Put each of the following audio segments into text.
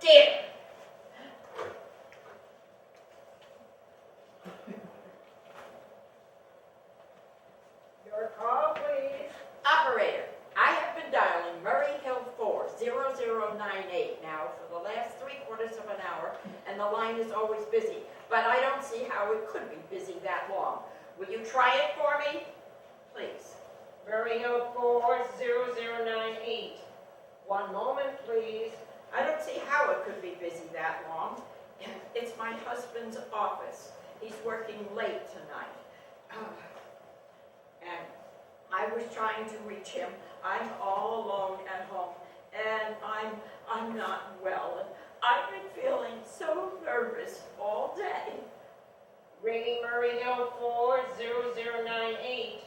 Theater. Your call, please. Operator, I have been dialing Murray Hill 40098 now for the last 3/4 of an hour, and the line is always busy. But I don't see how it could be busy that long. Will you try it for me? Please. Murray Hill 40098. One moment, please. I don't see how it could be busy that long. It's my husband's office. He's working late tonight. And I was trying to reach him. I'm all alone at home, and I'm not well. And I've been feeling so nervous all day. Ringing Murray Hill 40098.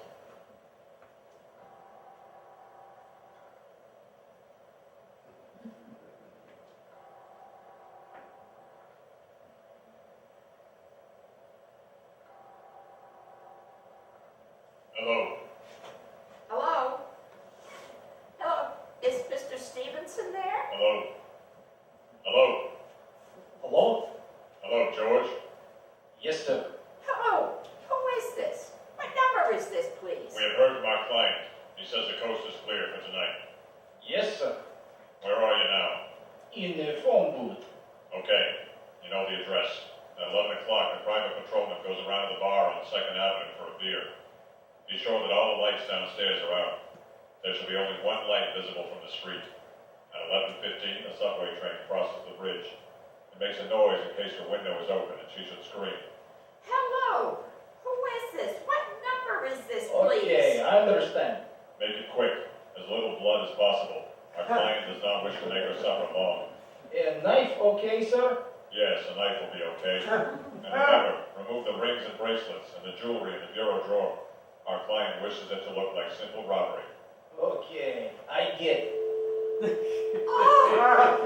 Hello. Hello? Hello? Is Mr. Stevenson there? Hello. Hello. Hello? Hello, George. Yes, sir. Hello? Who is this? What number is this, please? We have heard from our client. He says the coast is clear for tonight. Yes, sir. Where are you now? In the phone booth. Okay. You know the address. At 11 o'clock, a private patrolman goes around to the bar on 2nd Avenue for a beer. Be sure that all the lights downstairs are out. There should be only one light visible from the street. At 11:15, the subway train crosses the bridge. It makes a noise in case her window is open and she should scream. Hello? Who is this? What number is this, please? Okay, I understand. Make it quick. As little blood as possible. Our client does not wish to make her suffer long. A knife, okay, sir? Yes, a knife will be okay. And remember, remove the rings and bracelets and the jewelry in the bureau drawer. Our client wishes it to look like simple robbery. Okay, I get it. Oh,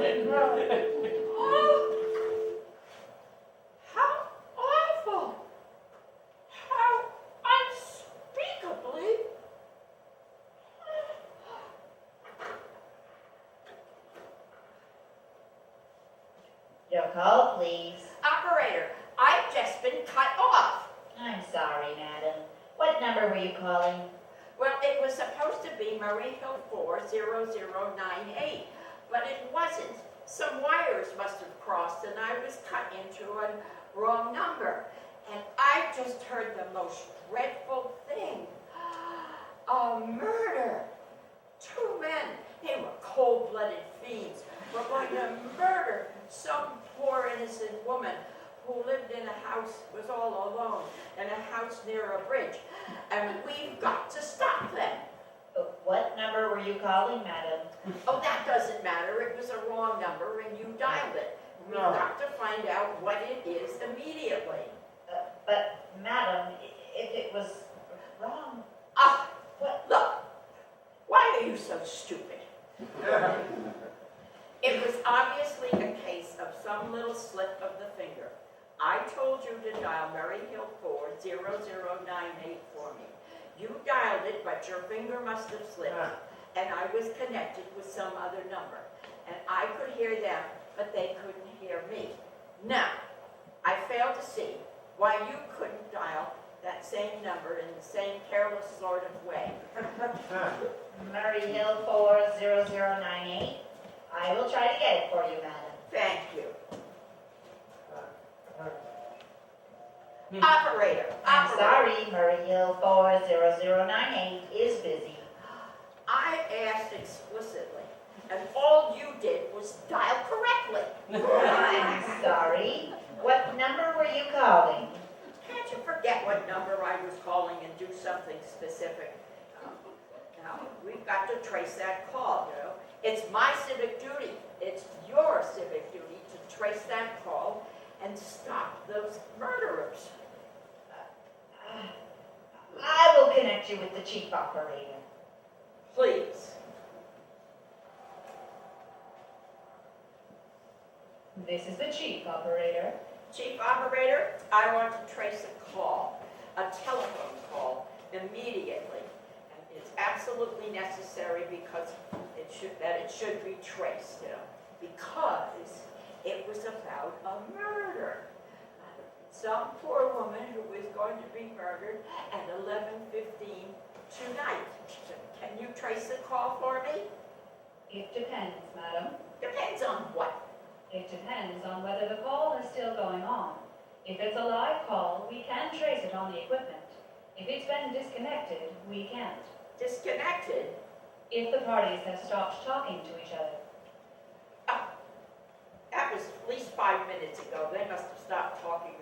how awful! How unspeakably... Your call, please. Operator, I've just been cut off. I'm sorry, madam. What number were you calling? Well, it was supposed to be Murray Hill 40098, but it wasn't. Some wires must have crossed, and I was cut into a wrong number. And I just heard the most dreadful thing. A murder. 2 men, they were cold-blooded fiends, were going to murder some poor innocent woman who lived in a house, was all alone, in a house near a bridge. And we've got to stop them. What number were you calling, madam? Oh, that doesn't matter. It was a wrong number and you dialed it. We've got to find out what it is immediately. But, madam, if it was wrong... Ah, What? look. Why are you so stupid? It was obviously a case of some little slip of the finger. I told you to dial Murray Hill 40098 for me. You dialed it, but your finger must have slipped, and I was connected with some other number. And I could hear them, but they couldn't hear me. Now, I fail to see why you couldn't dial that same number in the same careless sort of way. Murray Hill 40098. I will try to get it for you, madam. Thank you. Operator, I'm operator. sorry, Murray Hill 40098 is busy. I asked explicitly, and all you did was dial correctly. I'm sorry. What number were you calling? Can't you forget what number I was calling and do something specific? Now, we've got to trace that call, you know. It's my civic duty. It's your civic duty to trace that call and stop those murderers. I will connect you with the chief operator. Please. This is the chief operator. Chief operator, I want to trace a call, a telephone call, immediately. And it's absolutely necessary because it should be traced, you know. because it was about a murder. Some poor woman who was going to be murdered at 11:15 tonight. Can you trace the call for me? It depends, madam. Depends on what. It depends on whether the call is still going on. If it's a live call, we can trace it on the equipment. If it's been disconnected, we can't. Disconnected? If the parties have stopped talking to each other. That was at least 5 minutes ago. They must have stopped talking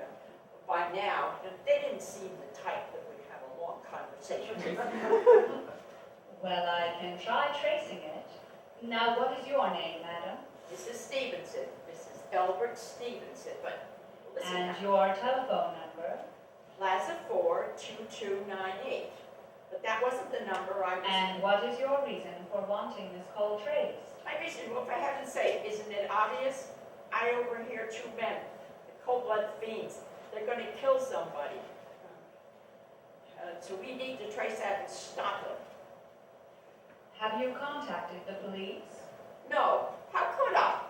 by now. They didn't seem the type that would have a long conversation. Well, I can try tracing it. Now, what is your name, madam? Mrs. Stevenson, Mrs. Elbert Stevenson, but listen And now. your telephone number? Plaza 4, 2298. But that wasn't the number I was... And what is your reason for wanting this call traced? My reason, well, for heaven's sake, isn't it obvious? I overhear 2 men, the cold-blooded fiends. They're going to kill somebody. So we need to trace that and stop them. Have you contacted the police? No, how could I?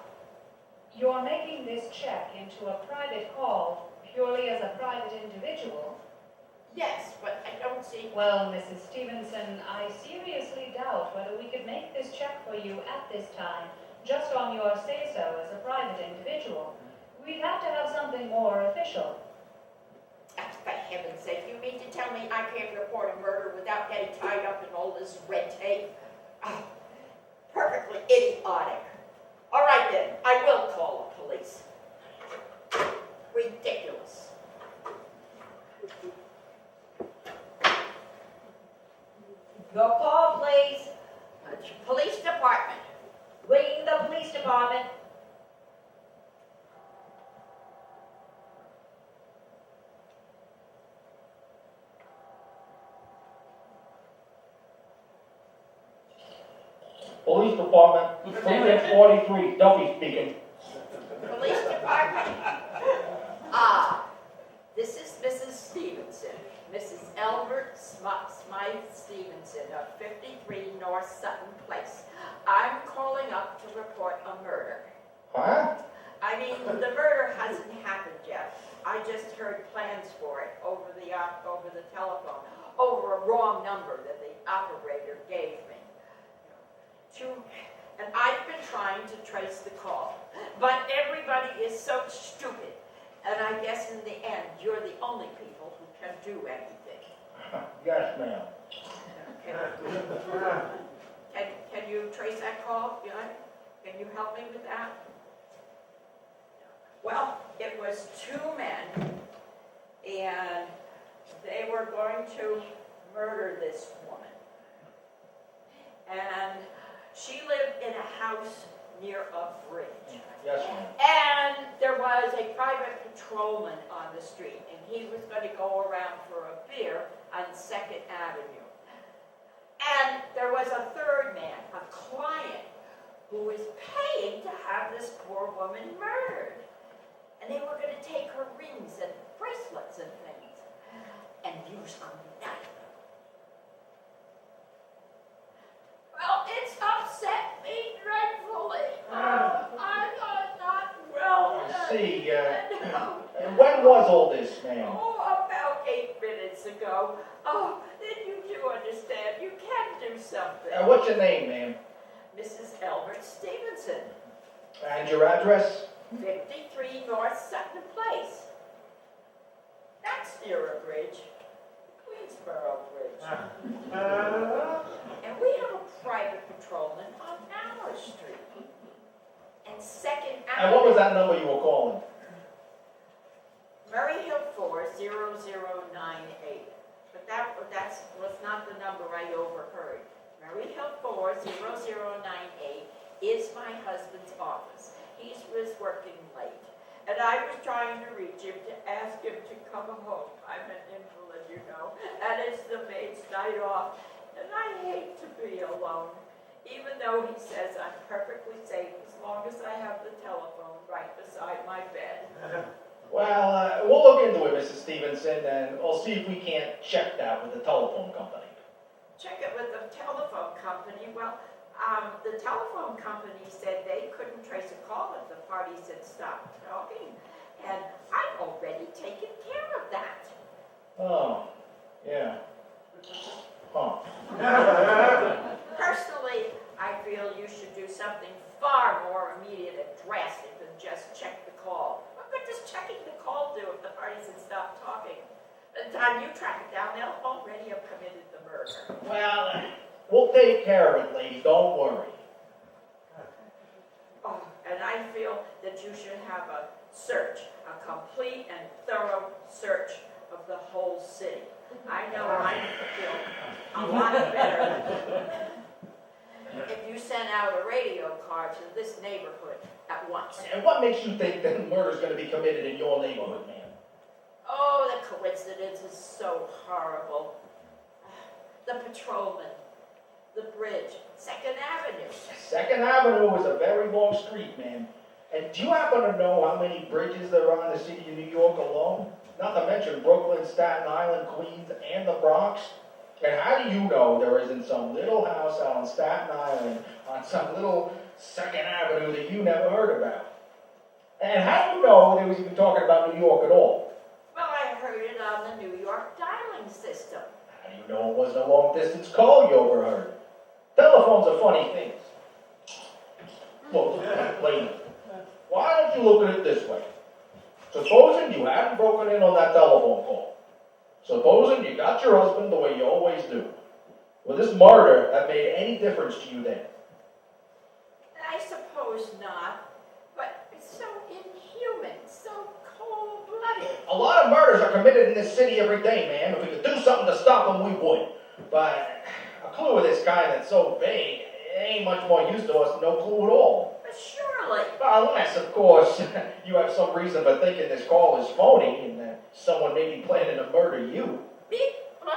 You're making this check into a private call purely as a private individual. Yes, but I don't see... Well, Mrs. Stevenson, I seriously doubt whether we could make this check for you at this time, just on your say-so as a private individual. We'd have to have something more official. For heaven's sake, you mean to tell me I can't report a murder without getting tied up in all this red tape? Oh, perfectly idiotic. All right then, I will call the police. Ridiculous. Your call, please. Police department. Ring the police department. Police Department, 43, Duffy speaking. Police department. This is Mrs. Stevenson, Mrs. Albert Smythe Stevenson of 53 North Sutton Place. I'm calling up to report a murder. Huh? I mean, the murder hasn't happened yet. I just heard plans for it over the telephone, over a wrong number that the operator gave me. And I've been trying to trace the call, but everybody is so stupid. And I guess in the end, you're the only people who can do anything. Yes, ma'am. Can you trace that call? Yeah? Can you help me with that? Well, it was 2 men, and they were going to murder this woman. And she lived in a house near a bridge. Yes, ma'am. And there was a private patrolman on the street, and he was going to go around for a beer on 2nd Avenue. And there was a 3rd man, a client, who was paying to have this poor woman murdered. And they were going to take her rings and bracelets and things, and use a knife. Well, it's upset me dreadfully. I'm not well. I see. And when was all this, ma'am? Oh, about 8 minutes ago. Oh, then you do understand. You can do something. What's your name, ma'am? Mrs. Albert Stevenson, And your address? 53 North Sutton Place. That's near a bridge, Queensboro Bridge. And we have a private patrolman on our street. And 2nd Avenue. And what was that number you were calling? Murray Hill 4, 0098. But that was not the number I overheard. Murray Hill 4, 0098 is my husband's office. He was working late. And I was trying to reach him to ask him to come home. I'm an invalid, you know. And it's the maid's night off. And I hate to be alone. Even though he says I'm perfectly safe as long as I have the telephone right beside my bed. Well, we'll look into it, Mrs. Stevenson, and we'll see if we can't check that with the telephone company. Check it with the telephone company. Well, the telephone company said they couldn't trace a call if the parties had stopped talking, and I've already taken care of that. Oh, yeah. Huh. Personally, I feel you should do something far more immediate and drastic than just check the call. What good does checking the call do if the parties had stopped talking? By the time you track it down, they'll already have committed the murder. Well, we'll take care of it, lady, don't worry. Oh, and I feel that you should have a search, a complete and thorough search of the whole city. I know I feel a lot better if you sent out a radio card to this neighborhood at once. And what makes you think that murder's gonna be committed in your neighborhood, ma'am? Oh, the coincidence is so horrible. The patrolman, the bridge, 2nd Avenue. 2nd Avenue is a very long street, ma'am. And do you happen to know how many bridges there are in the city of New York alone? Not to mention Brooklyn, Staten Island, Queens, and the Bronx. And how do you know there isn't some little house out on Staten Island on some little 2nd Avenue that you never heard about? And how do you know they was even talking about New York at all? Well, I heard it on the New York dialing system. How do you know it wasn't a long-distance call you overheard? Telephones are funny things. Look, lady, why don't you look at it this way? Supposing you hadn't broken in on that telephone call. Supposing you got your husband the way you always do. Would this murder have made any difference to you then? I suppose not, but it's so inhuman, so cold-blooded. A lot of murders are committed in this city every day, ma'am. If we could do something to stop them, we would. But a clue of this kind that's so vague ain't much more use to us than no clue at all. But surely. Unless, of course, you have some reason for thinking this call is phony and that someone may be planning to murder you. Me? No.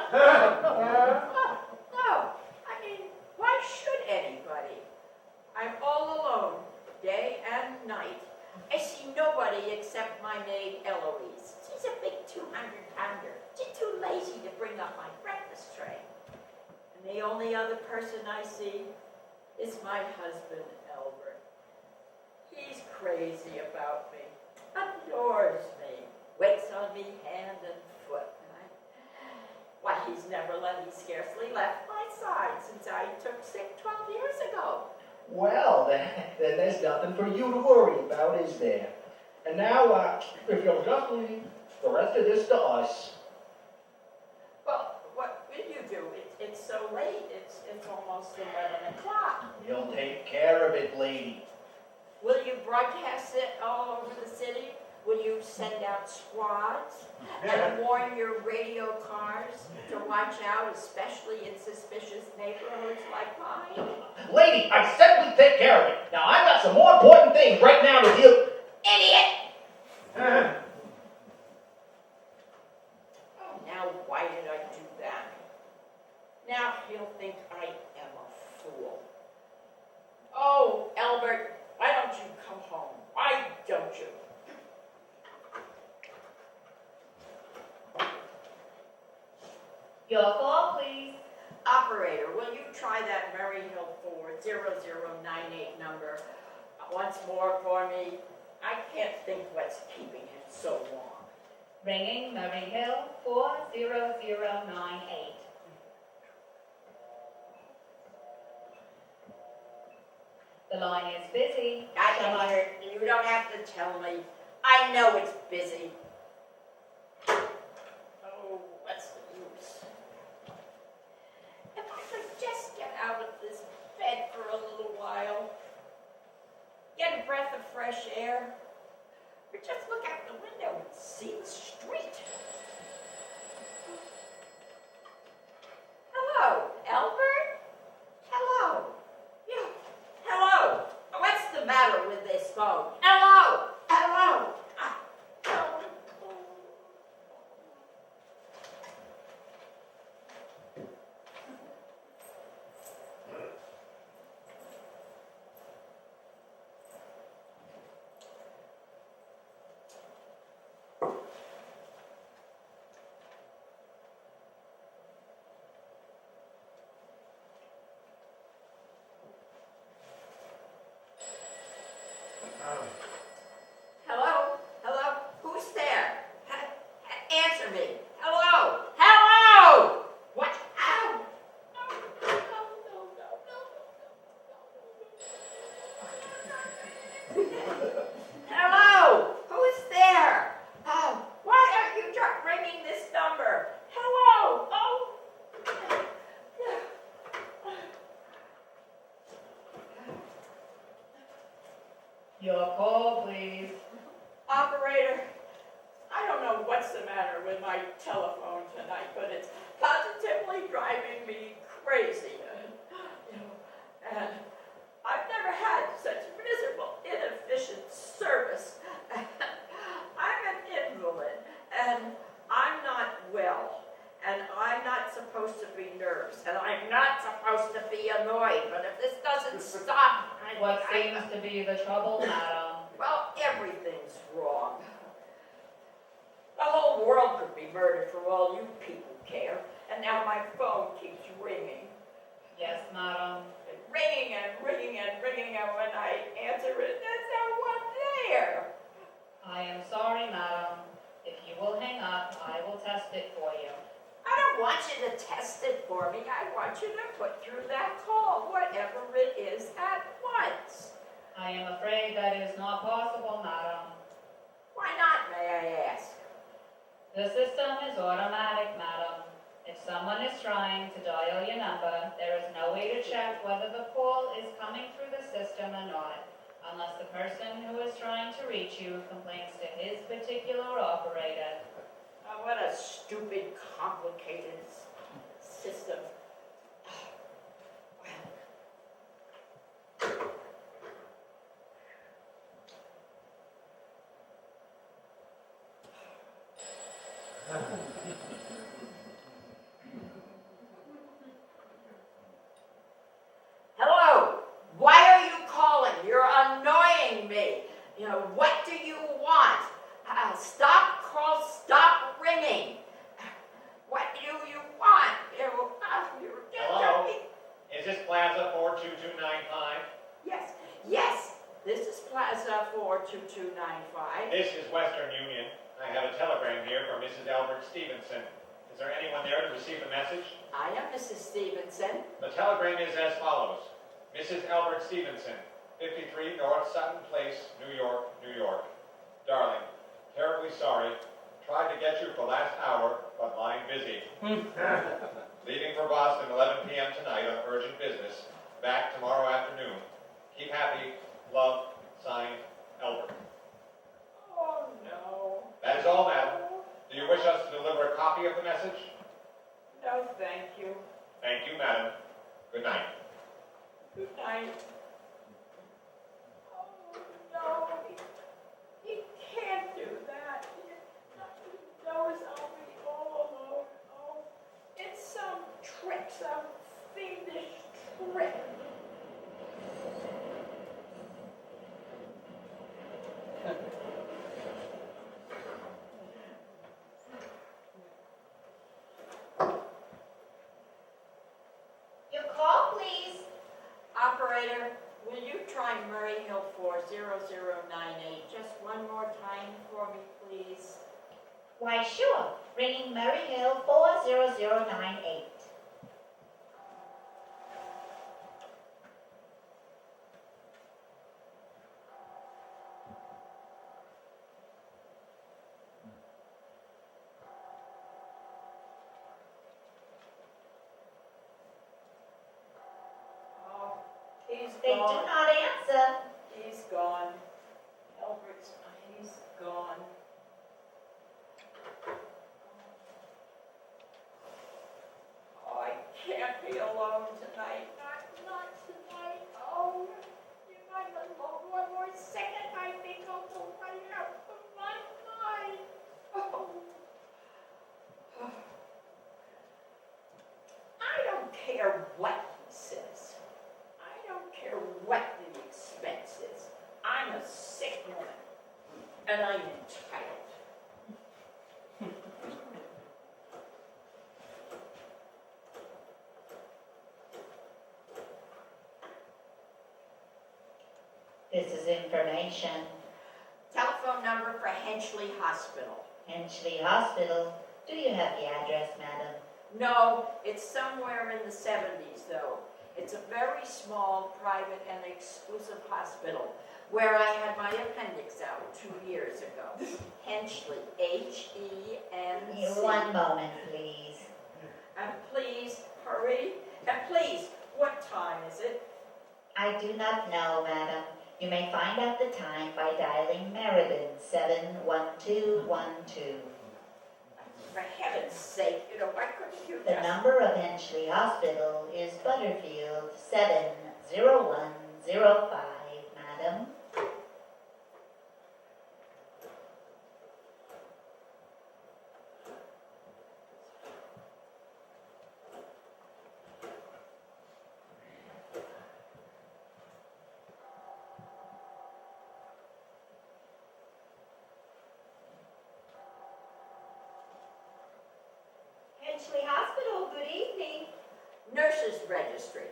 I mean, why should anybody? I'm all alone, day and night. I see nobody except my maid Eloise. She's a big 200-pounder. She's too lazy to bring up my breakfast tray. And the only other person I see is my husband, Albert. He's crazy about me, adores me, waits on me hand and foot. Why, he's never scarcely left my side since I took sick 12 years ago. Well, then there's nothing for you to worry about, is there? And now, if you'll just leave the rest of this to us. Well, what will you do? It's so late. It's almost 11 o'clock. We'll take care of it, lady. Will you broadcast it all over the city? Will you send out squads and warn your radio cars to watch out, especially in suspicious neighborhoods like mine? Lady, I said we'd take care of it. Now, I've got some more important things right now to deal. Idiot! Oh, now why did I do that? Now he'll think I am a fool. Oh, Albert, why don't you come home? Why don't you? Your call, please. Operator, will you try that Murray Hill 40098 number once more for me? I can't think what's keeping him so long. Ringing Murray Hill 40098. The line is busy. I can hear it. You don't have to tell me. I know it's busy. Oh, what's the use? If I could just get out of this bed for a little while, get a breath of fresh air, or just look out the window and see the street. Hello, Albert? Hello. Yeah, hello. What's the matter with this phone? Hello. Hello. Hello? Hello? Who's there? Answer me. Hello? Hello? What? Ow! No, no, no, no, no, no. Hello? Who's there? Oh, why are you ringing this number? Hello? Oh. Your call, please. Operator, I don't know what's the matter with my telephone tonight, but it's positively driving me crazy. And I've never had such miserable, inefficient service. I'm an invalid, and I'm not well, and I'm not supposed to be nervous, and I'm not supposed to be annoyed, but if this doesn't stop, What seems to be the trouble, madam? well, everything's wrong. The whole world could be murdered for all you people care, and now my phone keeps ringing. Yes, madam. Ringing and ringing and ringing, and when I answer it, there's no one there. I am sorry, madam. If you will hang up, I will test it for you. I don't want you to test it for me. I want you to put through that call, whatever it is, at once. I am afraid that is not possible, madam. Why not, may I ask? The system is automatic, madam. If someone is trying to dial your number, there is no way to check whether the call is coming through the system or not, unless the person who is trying to reach you complains to his particular operator. Oh, what a stupid, complicated system. Hello, why are you calling? You're annoying me. You know, what do you want? Stop ringing. What do you want? Hello? Is this Plaza 42295? Yes, this is Plaza 42295. This is Western Union. I have a telegram here from Mrs. Albert Stevenson. Is there anyone there to receive the message? I am Mrs. Stevenson. The telegram is as follows. Mrs. Albert Stevenson, 53 North Sutton Place, New York, New York. Darling, terribly sorry. Tried to get you for last hour, but line busy. Leaving for Boston 11 p.m. tonight on urgent business. Back tomorrow afternoon. Keep happy. Love, signed, Albert. Oh, no. That is all, madam. Do you wish us to deliver a copy of the message? No, thank you. Thank you, madam. Good night. Good night. Oh, no. He can't do that. He knows I'll be all alone. Oh, it's some trick, some fiendish trick. Your call, please. Operator, will you try Murray Hill 40098 just one more time for me, please? Why, sure. Ringing Murray Hill 40098. Oh, he's They do gone. not answer. He's gone. Albert's, he's gone. Oh, I can't be alone tonight. Not tonight. Oh, if I'm alone one more second, I think I'll go right out of my mind. Oh. I don't care what he says. I don't care what the expense is. I'm a sick woman, and I'm entitled. This is information. Telephone number for Henchley Hospital. Henchley Hospital. Do you have the address, madam? No, it's somewhere in the 70s, though. It's a very small, private, and exclusive hospital where I had my appendix out 2 years ago. Henchley, H-E-N-C. One moment, please. And please, hurry. And please, what time is it? I do not know, madam. You may find out the time by dialing Meriden 71212. For heaven's sake, why couldn't you The just... number of Henchley Hospital is Butterfield 70105, madam. Henchley Hospital, good evening. Nurses registry.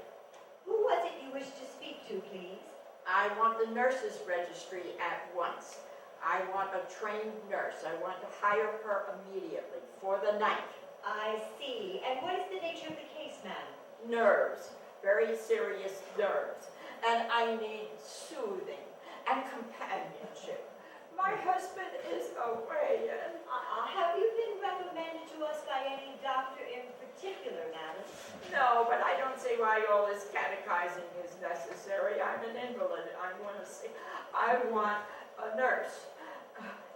Who was it you wished to speak to, please? I want the nurses registry at once. I want a trained nurse. I want to hire her immediately for the night. I see. And what is the nature of the case, ma'am? Nerves, very serious nerves. And I need soothing and companionship. My husband is away and... Have you been recommended to us by any doctor in particular, madam? No, but I don't see why all this catechizing is necessary. I'm an invalid. I want a nurse.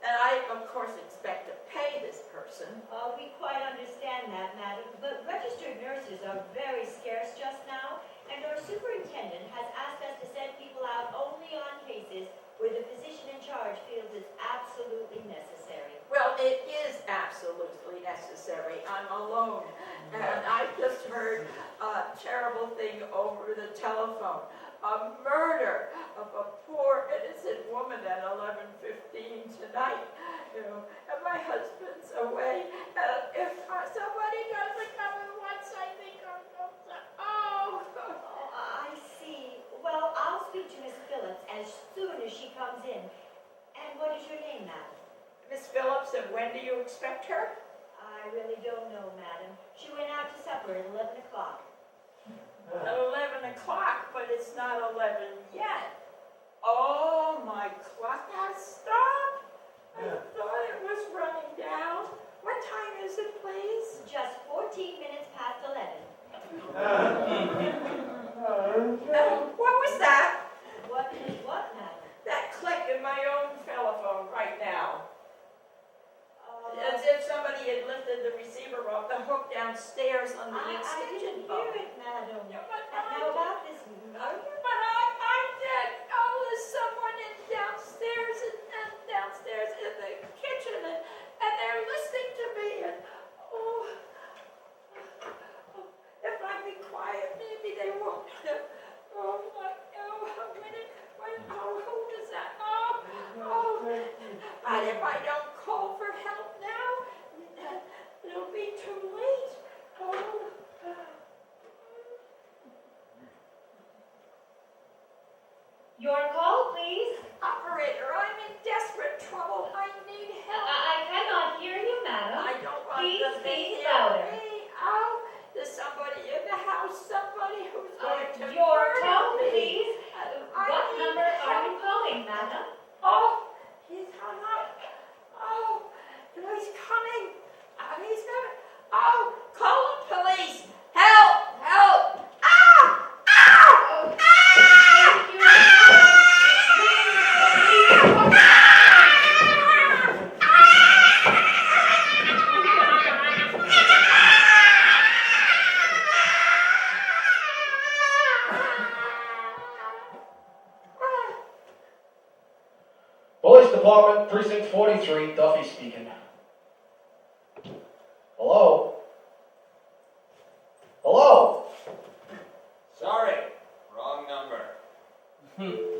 And I, of course, expect to pay this person. We quite understand that, madam, but registered nurses are very scarce just now, and our superintendent has asked us to send people out only on cases where the physician in charge feels it's absolutely necessary. Well, it is absolutely necessary. I'm alone. And I just heard a terrible thing over the telephone. A murder of a poor innocent woman at 11:15 tonight. And my husband's away. And if somebody doesn't come at once, I think I'm going to... Oh, I see. Well, I'll speak to Miss Phillips as soon as she comes in. And what is your name, madam? Miss Phillips, and when do you expect her? I really don't know, madam. She went out to supper at 11 o'clock. At 11 o'clock, but it's not 11 yet. Oh, my clock has stopped. I thought it was running down. What time is it, please? Just 14 minutes past 11. What was that? What is what, madam? That click in my own telephone right now. As if somebody had lifted the receiver off the hook downstairs on the I extension didn't phone. hear it, madam. Yeah, but How about this murder? But I did. Oh, there's someone downstairs in the kitchen, and they're listening to me. And if I be quiet, maybe they won't. Who does that? But if I don't call for help now, it'll be too late. Your call, please. Operator, I'm in desperate trouble. I need help. I cannot hear you, madam. I don't want Please them to speak hear louder. me. Oh, there's somebody in the house, somebody who's going to Your murder tone, me. please. I What need number are help. you calling, madam? Oh, he's hung up. Oh, he's coming. He's coming. Oh, call the police. Help! Help! Ah! Ah! Thank you. Police Department, Precinct 43, Duffy speaking. Hello? Hello? Sorry, wrong number.